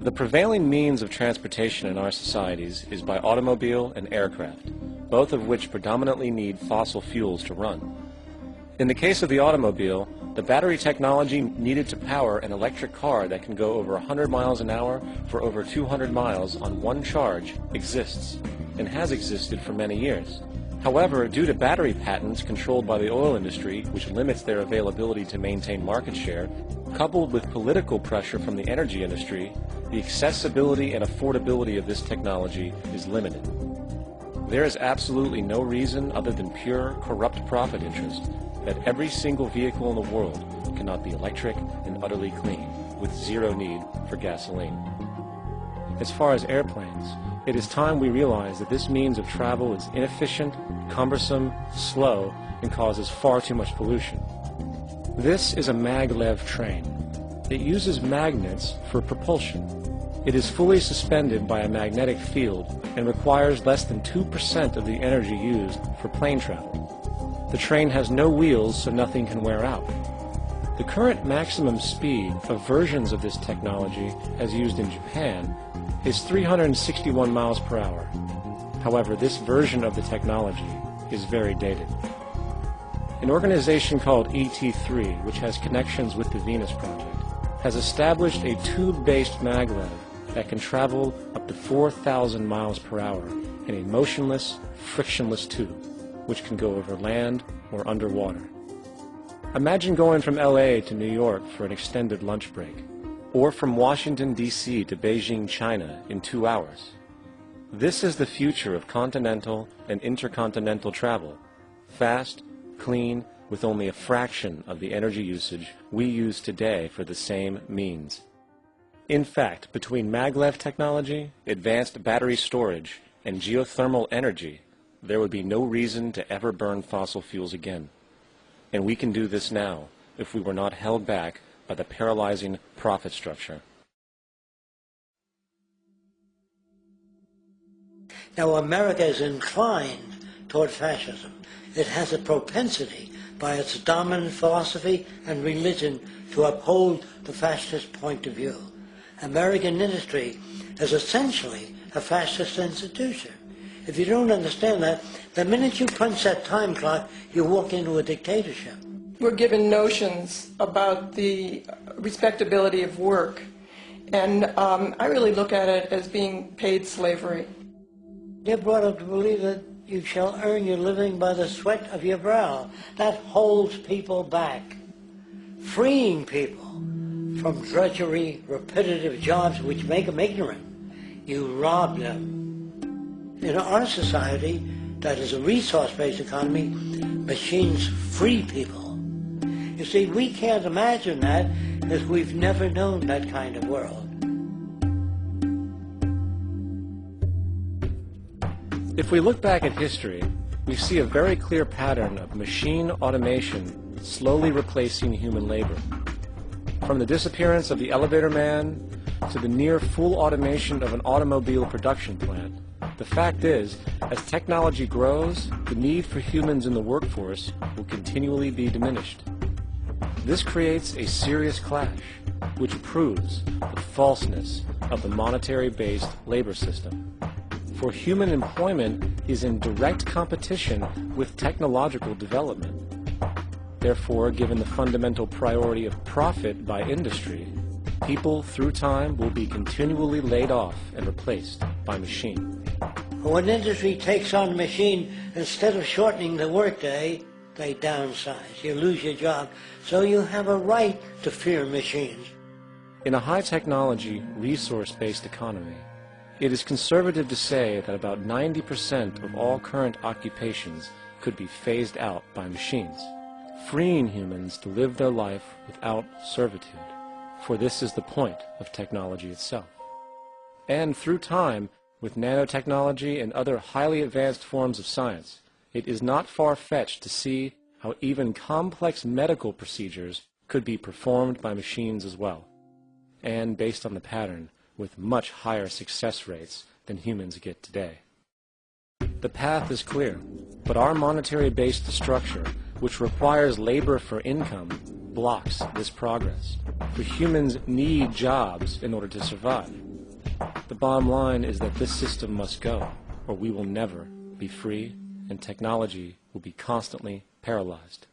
The prevailing means of transportation in our societies is by automobile and aircraft, both of which predominantly need fossil fuels to run. In the case of the automobile, the battery technology needed to power an electric car that can go over 100 miles an hour for over 200 miles on one charge exists, and has existed for many years. However, due to battery patents controlled by the oil industry, which limits their availability to maintain market share, coupled with political pressure from the energy industry, the accessibility and affordability of this technology is limited. There is absolutely no reason other than pure, corrupt profit interest that every single vehicle in the world cannot be electric and utterly clean, with zero need for gasoline. As far as airplanes, it is time we realize that this means of travel is inefficient, cumbersome, slow, and causes far too much pollution. This is a maglev train. It uses magnets for propulsion. It is fully suspended by a magnetic field and requires less than 2% of the energy used for plane travel. The train has no wheels, so nothing can wear out. The current maximum speed of versions of this technology, as used in Japan, is 361 miles per hour. However, this version of the technology is very dated. An organization called ET3, which has connections with the Venus Project, has established a tube-based maglev that can travel up to 4,000 miles per hour in a motionless, frictionless tube, which can go over land or underwater. Imagine going from LA to New York for an extended lunch break, or from Washington, D.C. to Beijing, China in 2 hours. This is the future of continental and intercontinental travel, fast, clean, with only a fraction of the energy usage we use today for the same means. In fact, between maglev technology, advanced battery storage, and geothermal energy, there would be no reason to ever burn fossil fuels again. And we can do this now if we were not held back by the paralyzing profit structure. Now, America is inclined toward fascism. It has a propensity by its dominant philosophy and religion to uphold the fascist point of view. American industry is essentially a fascist institution. If you don't understand that, the minute you punch that time clock, you walk into a dictatorship. We're given notions about the respectability of work, and I really look at it as being paid slavery. They're brought up to believe that you shall earn your living by the sweat of your brow. That holds people back, freeing people from drudgery, repetitive jobs which make them ignorant. You rob them. In our society, that is a resource-based economy, machines free people. You see, we can't imagine that because we've never known that kind of world. If we look back at history, we see a very clear pattern of machine automation slowly replacing human labor. From the disappearance of the elevator man to the near full automation of an automobile production plant, the fact is, as technology grows, the need for humans in the workforce will continually be diminished. This creates a serious clash, which proves the falseness of the monetary-based labor system. For human employment is in direct competition with technological development. Therefore, given the fundamental priority of profit by industry, people through time will be continually laid off and replaced by machine. When industry takes on a machine, instead of shortening the workday, they downsize. You lose your job. So you have a right to fear machines. In a high-technology, resource-based economy, it is conservative to say that about 90% of all current occupations could be phased out by machines, freeing humans to live their life without servitude, for this is the point of technology itself. And through time, with nanotechnology and other highly advanced forms of science, it is not far-fetched to see how even complex medical procedures could be performed by machines as well, and based on the pattern, with much higher success rates than humans get today. The path is clear, but our monetary-based structure, which requires labor for income, blocks this progress. For humans need jobs in order to survive. The bottom line is that this system must go, or we will never be free, and technology will be constantly paralyzed.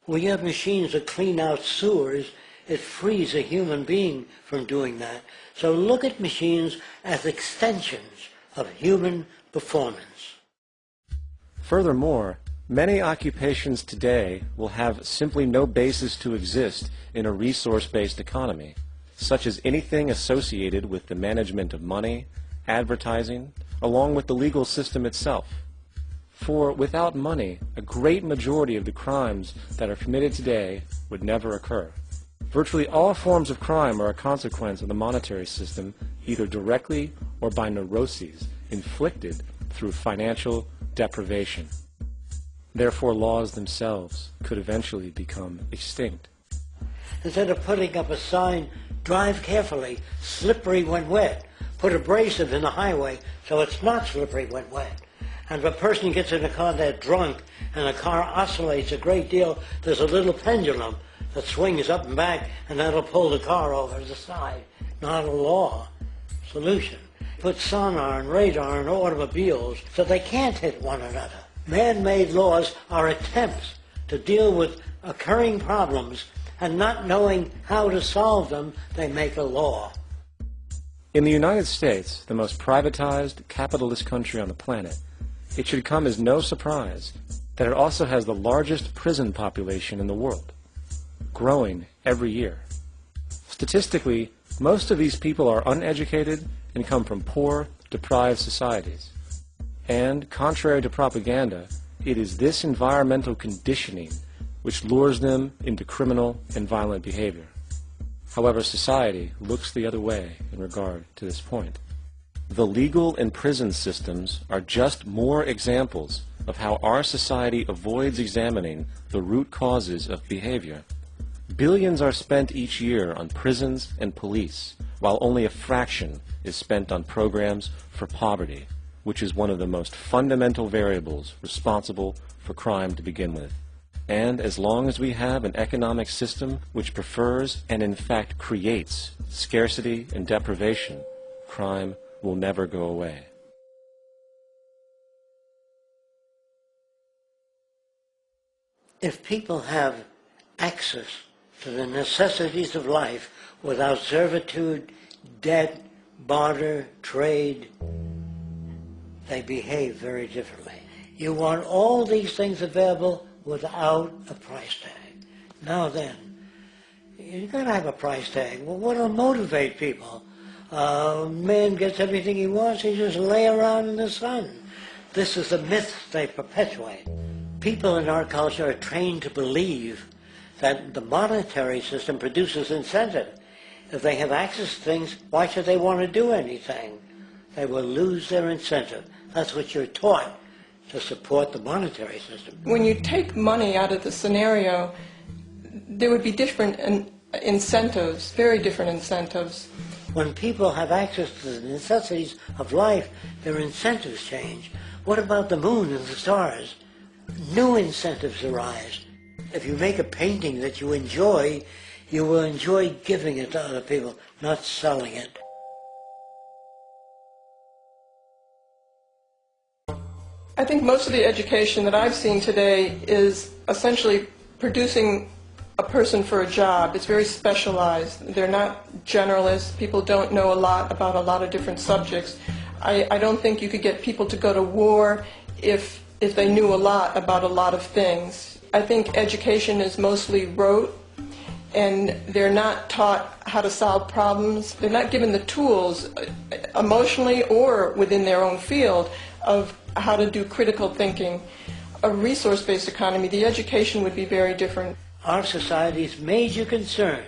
When you have machines that clean out sewers, it frees a human being from doing that. So look at machines as extensions of human performance. Furthermore, many occupations today will have simply no basis to exist in a resource-based economy, such as anything associated with the management of money, advertising, along with the legal system itself. For without money, a great majority of the crimes that are committed today would never occur. Virtually all forms of crime are a consequence of the monetary system, either directly or by neuroses inflicted through financial deprivation. Therefore, laws themselves could eventually become extinct. Instead of putting up a sign, drive carefully, slippery when wet, put abrasive in the highway so it's not slippery when wet. And if a person gets in a car that's drunk and the car oscillates a great deal, there's a little pendulum that swings up and back, and that'll pull the car over to the side. Not a law solution. Put sonar and radar in automobiles so they can't hit one another. Man-made laws are attempts to deal with occurring problems, and not knowing how to solve them, they make a law. In the United States, the most privatized, capitalist country on the planet, it should come as no surprise that it also has the largest prison population in the world, growing every year. Statistically, most of these people are uneducated and come from poor, deprived societies. And, contrary to propaganda, it is this environmental conditioning which lures them into criminal and violent behavior. However, society looks the other way in regard to this point. The legal and prison systems are just more examples of how our society avoids examining the root causes of behavior. Billions are spent each year on prisons and police, while only a fraction is spent on programs for poverty, which is one of the most fundamental variables responsible for crime to begin with. And as long as we have an economic system which prefers and in fact creates scarcity and deprivation, crime will never go away. If people have access to the necessities of life without servitude, debt, barter, trade, they behave very differently. You want all these things available without a price tag. Now then, you've got to have a price tag. Well, what will motivate people? Man gets everything he wants, he just lay around in the sun. This is the myth they perpetuate. People in our culture are trained to believe that the monetary system produces incentive. If they have access to things, why should they want to do anything? They will lose their incentive. That's what you're taught to support the monetary system. When you take money out of the scenario, there would be different incentives, very different incentives. When people have access to the necessities of life, their incentives change. What about the moon and the stars? New incentives arise. If you make a painting that you will enjoy giving it to other people, not selling it. I think most of the education that I've seen today is essentially producing a person for a job. It's very specialized. They're not generalists. People don't know a lot about a lot of different subjects. I don't think you could get people to go to war if they knew a lot about a lot of things. I think education is mostly rote, and they're not taught how to solve problems. They're not given the tools, emotionally or within their own field, of how to do critical thinking. A resource-based economy, the education would be very different. Our society's major concern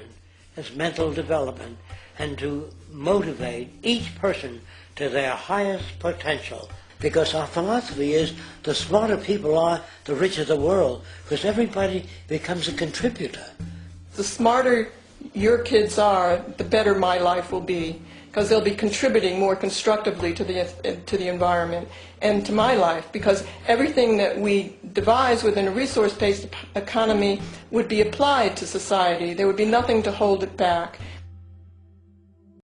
is mental development and to motivate each person to their highest potential. Because our philosophy is the smarter people are, the richer the world, because everybody becomes a contributor. The smarter your kids are, the better my life will be, because they'll be contributing more constructively to the environment and to my life, because everything that we devise within a resource-based economy would be applied to society. There would be nothing to hold it back.